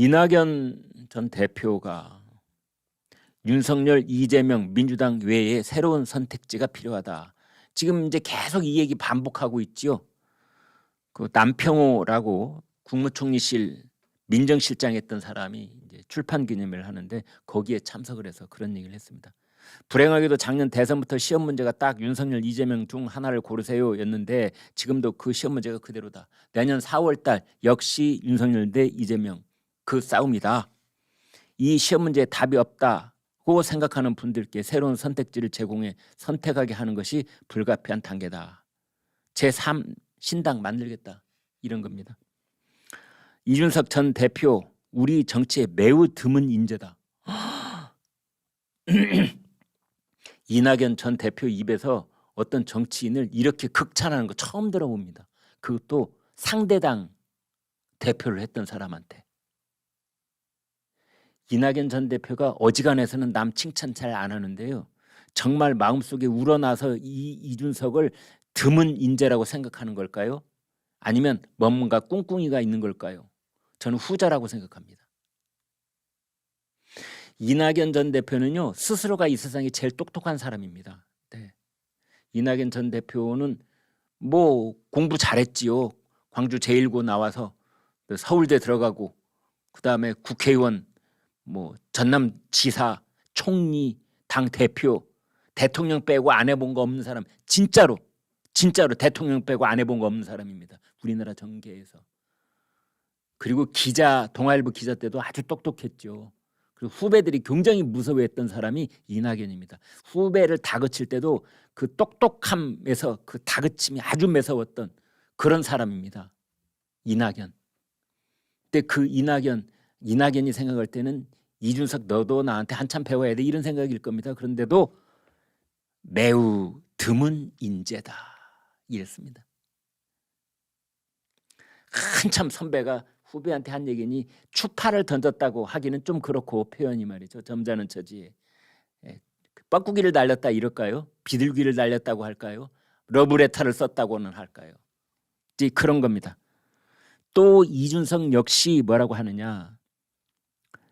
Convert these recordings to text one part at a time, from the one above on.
이낙연 전 대표가 윤석열, 이재명, 민주당 외에 새로운 선택지가 필요하다. 지금 이제 계속 이 얘기 반복하고 있지요. 그 남평호라고 국무총리실 민정실장 했던 사람이 이제 출판 기념회를 하는데 거기에 참석을 해서 그런 얘기를 했습니다. 불행하게도 작년 대선부터 시험 문제가 딱 윤석열, 이재명 중 하나를 고르세요였는데 지금도 그 시험 문제가 그대로다. 내년 4월 달 역시 윤석열 대 이재명 그 싸움이다. 이 시험 문제에 답이 없다고 생각하는 분들께 새로운 선택지를 제공해 선택하게 하는 것이 불가피한 단계다. 제3 신당 만들겠다 이런 겁니다. 이준석 전 대표 우리 정치에 매우 드문 인재다. 이낙연 전 대표 입에서 어떤 정치인을 이렇게 극찬하는 거 처음 들어봅니다. 그것도 상대당 대표를 했던 사람한테. 이낙연 전 대표가 어지간해서는 남 칭찬 잘 안 하는데요. 정말 마음속에 우러나서 이준석을 드문 인재라고 생각하는 걸까요? 아니면 뭔가 꿍꿍이가 있는 걸까요? 저는 후자라고 생각합니다. 이낙연 전 대표는요, 스스로가 이 세상에 제일 똑똑한 사람입니다. 네. 이낙연 전 대표는 뭐 공부 잘했지요. 광주 제1고 나와서 서울대 들어가고 그다음에 국회의원, 뭐 전남지사, 총리, 당 대표, 대통령 빼고 안 해본 거 없는 사람, 진짜로 대통령 빼고 안 해본 거 없는 사람입니다. 우리나라 정계에서. 그리고 기자, 동아일보 기자 때도 아주 똑똑했죠. 그리고 후배들이 굉장히 무서워했던 사람이 이낙연입니다. 후배를 다그칠 때도 그 똑똑함에서 그 다그침이 아주 매서웠던 그런 사람입니다. 이낙연. 근데 그 이낙연이 생각할 때는 이준석 너도 나한테 한참 배워야 돼 이런 생각일 겁니다. 그런데도 매우 드문 인재다 이랬습니다. 한참 선배가 후배한테 한 얘기니 추파를 던졌다고 하기는 좀 그렇고 표현이 말이죠. 점잖은 처지에 뻐꾸기를 날렸다 이럴까요? 비둘기를 날렸다고 할까요? 러브레터를 썼다고는 할까요? 이제 그런 겁니다. 또 이준석 역시 뭐라고 하느냐,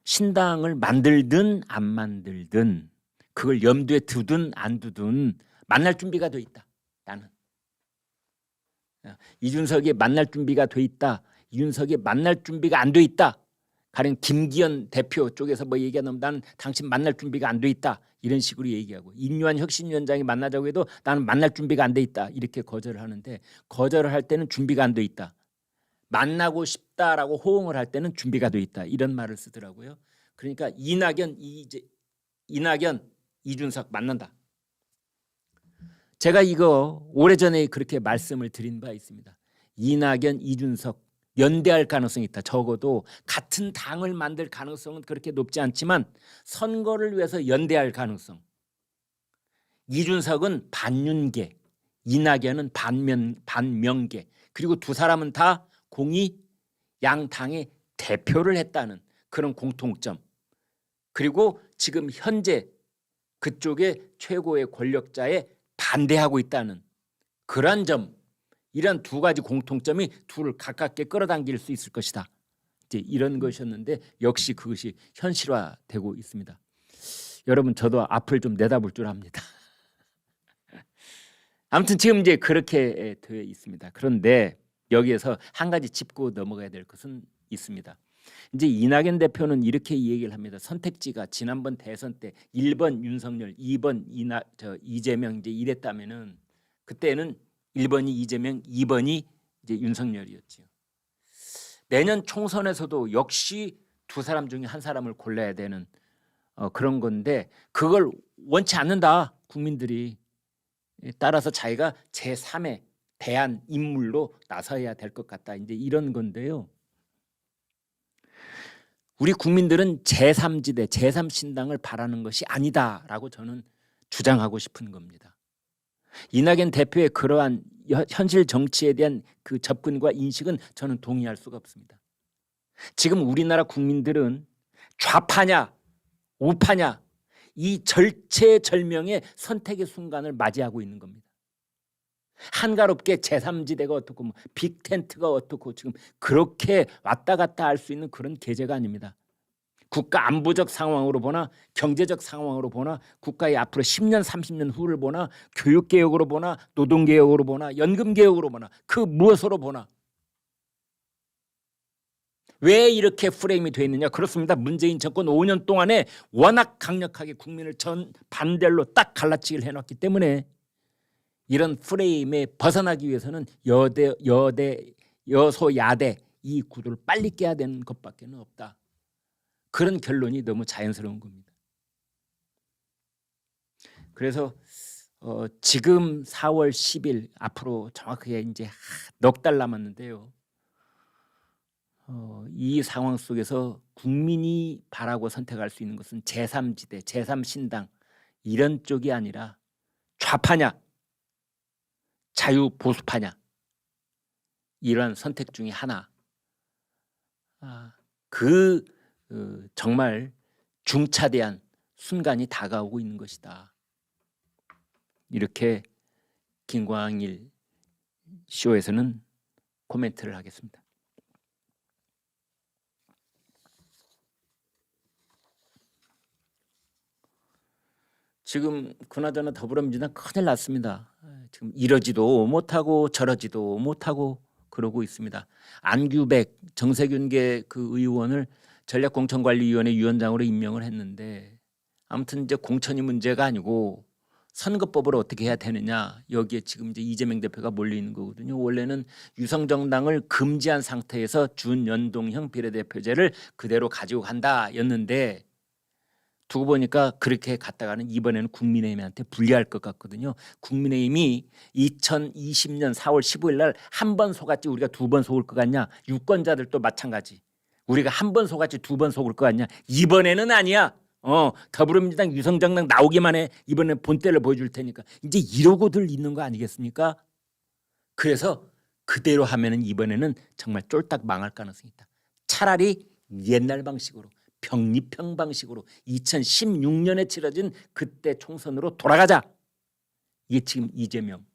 신당을 만들든 안 만들든 그걸 염두에 두든 안 두든 만날 준비가 돼 있다. 나는 이준석이 만날 준비가 돼 있다. 이준석이 만날 준비가 안 돼 있다. 가령 김기현 대표 쪽에서 뭐 얘기하면 나는 당신 만날 준비가 안 돼 있다. 이런 식으로 얘기하고 인류한 혁신위원장이 만나자고 해도 나는 만날 준비가 안 돼 있다. 이렇게 거절을 하는데 거절을 할 때는 준비가 안 돼 있다. 만나고 싶다라고 호응을 할 때는 준비가 돼 있다. 이런 말을 쓰더라고요. 그러니까 이낙연, 이준석 만난다. 제가 이거 오래전에 그렇게 말씀을 드린 바 있습니다. 이낙연, 이준석 연대할 가능성이 있다. 적어도 같은 당을 만들 가능성은 그렇게 높지 않지만 선거를 위해서 연대할 가능성. 이준석은 반윤계, 이낙연은 반명계. 그리고 두 사람은 다 공이 양 당의 대표를 했다는 그런 공통점. 그리고 지금 현재 그쪽의 최고의 권력자에 반대하고 있다는 그런 점, 이런 두 가지 공통점이 둘을 가깝게 끌어당길 수 있을 것이다. 이제 이런 것이었는데 역시 그것이 현실화되고 있습니다. 여러분 저도 앞을 좀 내다볼 줄 압니다. 아무튼 지금 이제 그렇게 되어 있습니다. 그런데 여기에서 한 가지 짚고 넘어가야 될 것은 있습니다. 이제 이낙연 대표는 이렇게 얘기를 합니다. 선택지가 지난번 대선 때 1번 윤석열, 2번 이재명 이제 이랬다면은 그때는 1번이 이재명, 2번이 이제 윤석열이었죠. 내년 총선에서도 역시 두 사람 중에 한 사람을 골라야 되는 그런 건데 그걸 원치 않는다 국민들이. 따라서 자기가 제3의 대안 인물로 나서야 될 것 같다. 이제 이런 건데요. 우리 국민들은 제3지대, 제3신당을 바라는 것이 아니다라고 저는 주장하고 싶은 겁니다. 이낙연 대표의 그러한 현실 정치에 대한 그 접근과 인식은 저는 동의할 수가 없습니다. 지금 우리나라 국민들은 좌파냐 우파냐 이 절체절명의 선택의 순간을 맞이하고 있는 겁니다. 한가롭게 제3지대가 어떻고 뭐 빅텐트가 어떻고 지금 그렇게 왔다 갔다 할 수 있는 그런 계제가 아닙니다. 국가 안보적 상황으로 보나 경제적 상황으로 보나 국가의 앞으로 10년 30년 후를 보나 교육개혁으로 보나 노동개혁으로 보나 연금개혁으로 보나 그 무엇으로 보나 왜 이렇게 프레임이 되어 있느냐. 그렇습니다. 문재인 정권 5년 동안에 워낙 강력하게 국민을 전 반대로 딱 갈라치기를 해놨기 때문에 이런 프레임에 벗어나기 위해서는 여소야대 이 구도를 빨리 깨야 되는 것밖에 없다. 그런 결론이 너무 자연스러운 겁니다. 그래서 지금 4월 10일 앞으로 정확하게 이제 넉 달 남았는데요. 이 상황 속에서 국민이 바라고 선택할 수 있는 것은 제3지대, 제3신당 이런 쪽이 아니라 좌파냐 자유보수파냐 이러한 선택 중에 하나. 정말 중차대한 순간이 다가오고 있는 것이다. 이렇게 김광일 쇼에서는 코멘트를 하겠습니다. 지금 그나저나 더불어민주당 큰일 났습니다. 지금 이러지도 못하고 저러지도 못하고 그러고 있습니다. 안규백 정세균계 그 의원을 전략공천관리위원회 위원장으로 임명을 했는데 아무튼 이제 공천이 문제가 아니고 선거법을 어떻게 해야 되느냐 여기에 지금 이제 이재명 대표가 몰려 있는 거거든요. 원래는 유성정당을 금지한 상태에서 준연동형 비례대표제를 그대로 가지고 간다였는데 두고 보니까 그렇게 갔다가는 이번에는 국민의힘한테 불리할 것 같거든요. 국민의힘이 2020년 4월 15일 날 한 번 속았지 우리가 두 번 속을 것 같냐. 유권자들도 마찬가지. 우리가 한 번 속았지 두 번 속을 것 같냐. 이번에는 아니야. 더불어민주당 유성정당 나오기만 해. 이번에 본때를 보여줄 테니까. 이제 이러고들 있는 거 아니겠습니까? 그래서 그대로 하면은 이번에는 정말 쫄딱 망할 가능성이 있다. 차라리 옛날 방식으로 병립형 방식으로 2016년에 치러진 그때 총선으로 돌아가자. 이게 지금 이재명.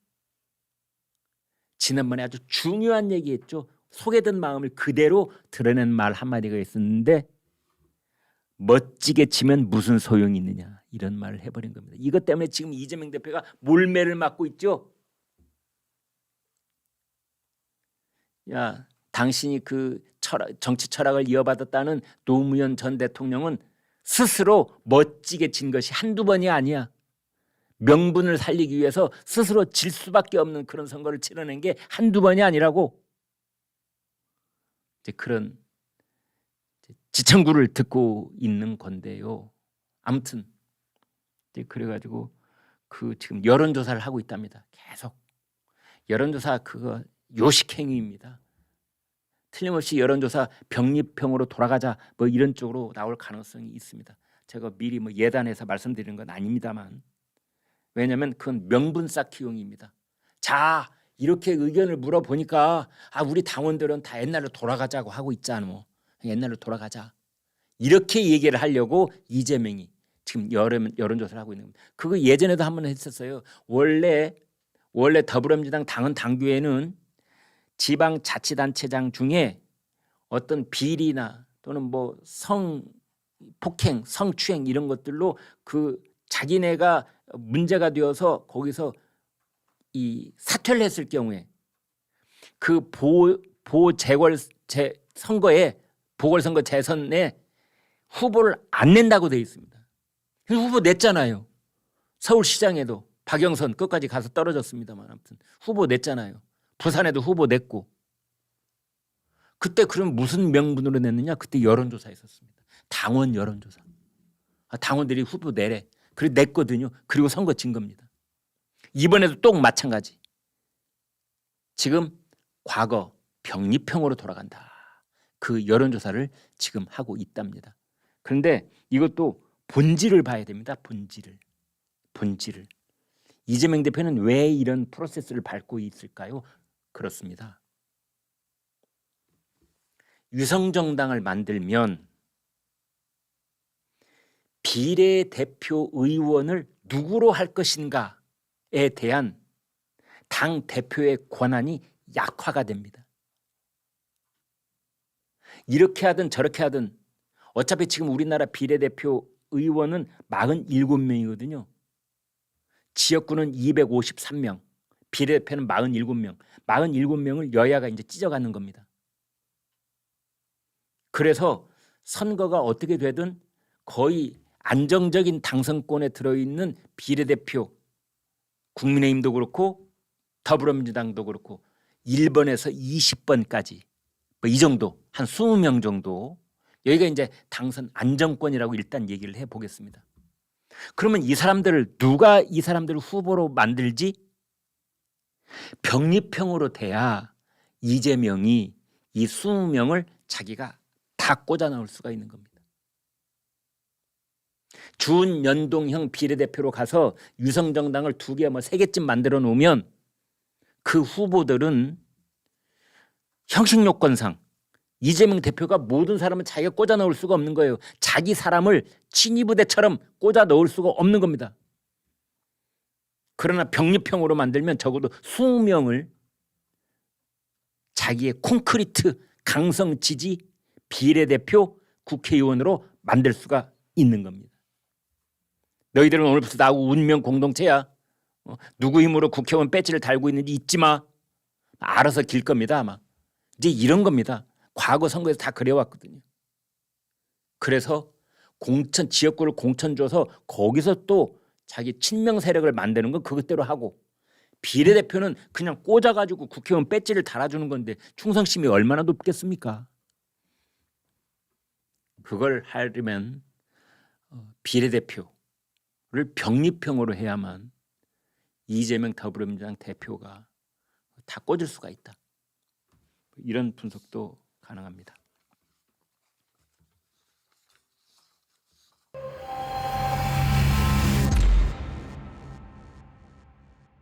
지난번에 아주 중요한 얘기했죠. 속에 든 마음을 그대로 드러낸 말 한마디가 있었는데 멋지게 치면 무슨 소용이 있느냐 이런 말을 해버린 겁니다. 이것 때문에 지금 이재명 대표가 몰매를 맞고 있죠. 야, 당신이 그 정치 철학을 이어받았다는 노무현 전 대통령은 스스로 멋지게 진 것이 한두 번이 아니야. 명분을 살리기 위해서 스스로 질 수밖에 없는 그런 선거를 치러낸 게 한두 번이 아니라고. 이제 그런 지청구를 듣고 있는 건데요. 아무튼 이제 그래가지고 그 지금 여론조사를 하고 있답니다. 계속 여론조사 그거 요식행위입니다. 틀림없이 여론조사 병립형으로 돌아가자 뭐 이런 쪽으로 나올 가능성이 있습니다. 제가 미리 뭐 예단해서 말씀드리는 건 아닙니다만 왜냐하면 그건 명분 쌓기용입니다. 자 이렇게 의견을 물어보니까 우리 당원들은 다 옛날로 돌아가자고 하고 있잖아. 뭐 옛날로 돌아가자 이렇게 얘기를 하려고 이재명이 지금 여론조사를 하고 있는 겁니다. 그거 예전에도 한번 했었어요. 원래 더불어민주당 당헌 당규에는 지방자치단체장 중에 어떤 비리나 또는 뭐 성폭행, 성추행 이런 것들로 그 자기네가 문제가 되어서 거기서 이 사퇴를 했을 경우에 그 선거에 보궐선거 재선에 후보를 안 낸다고 되어 있습니다. 후보 냈잖아요. 서울시장에도 박영선 끝까지 가서 떨어졌습니다만 아무튼 후보 냈잖아요. 부산에도 후보 냈고. 그때 그럼 무슨 명분으로 냈느냐? 그때 여론조사 했었습니다. 당원 여론조사. 당원들이 후보 내래. 그리고 냈거든요. 그리고 선거 진 겁니다. 이번에도 또 마찬가지. 지금 과거 병립형으로 돌아간다. 그 여론조사를 지금 하고 있답니다. 그런데 이것도 본질을 봐야 됩니다. 본질을. 이재명 대표는 왜 이런 프로세스를 밟고 있을까요? 그렇습니다. 유성정당을 만들면 비례대표 의원을 누구로 할 것인가에 대한 당 대표의 권한이 약화가 됩니다. 이렇게 하든 저렇게 하든 어차피 지금 우리나라 비례대표 의원은 47명이거든요. 지역구는 253명, 비례대표는 47명. 47명을 여야가 이제 찢어가는 겁니다. 그래서 선거가 어떻게 되든 거의 안정적인 당선권에 들어있는 비례대표, 국민의힘도 그렇고 더불어민주당도 그렇고 1번에서 20번까지 뭐 이 정도, 한 20명 정도, 여기가 이제 당선 안정권이라고 일단 얘기를 해보겠습니다. 그러면 이 사람들을, 누가 이 사람들을 후보로 만들지? 병립형으로 돼야 이재명이 이 20명을 자기가 다 꽂아 넣을 수가 있는 겁니다. 준연동형 비례대표로 가서 유성정당을 2개, 뭐 3개쯤 만들어 놓으면 그 후보들은 형식 요건상 이재명 대표가 모든 사람을 자기가 꽂아 넣을 수가 없는 거예요. 자기 사람을 친위부대처럼 꽂아 넣을 수가 없는 겁니다. 그러나 병립형으로 만들면 적어도 20명을 자기의 콘크리트 강성 지지 비례대표 국회의원으로 만들 수가 있는 겁니다. 너희들은 오늘부터 나하고 운명 공동체야. 누구 힘으로 국회의원 배지를 달고 있는지 잊지 마. 알아서 길 겁니다 아마. 이제 이런 겁니다. 과거 선거에서 다 그래왔거든요. 그래서 공천, 지역구를 공천 줘서 거기서 또 자기 친명 세력을 만드는 건 그것대로 하고, 비례대표는 그냥 꽂아가지고 국회의원 배지를 달아주는 건데 충성심이 얼마나 높겠습니까? 그걸 하려면 비례대표를 병립형으로 해야만 이재명 더불어민주당 대표가 다 꽂을 수가 있다. 이런 분석도 가능합니다.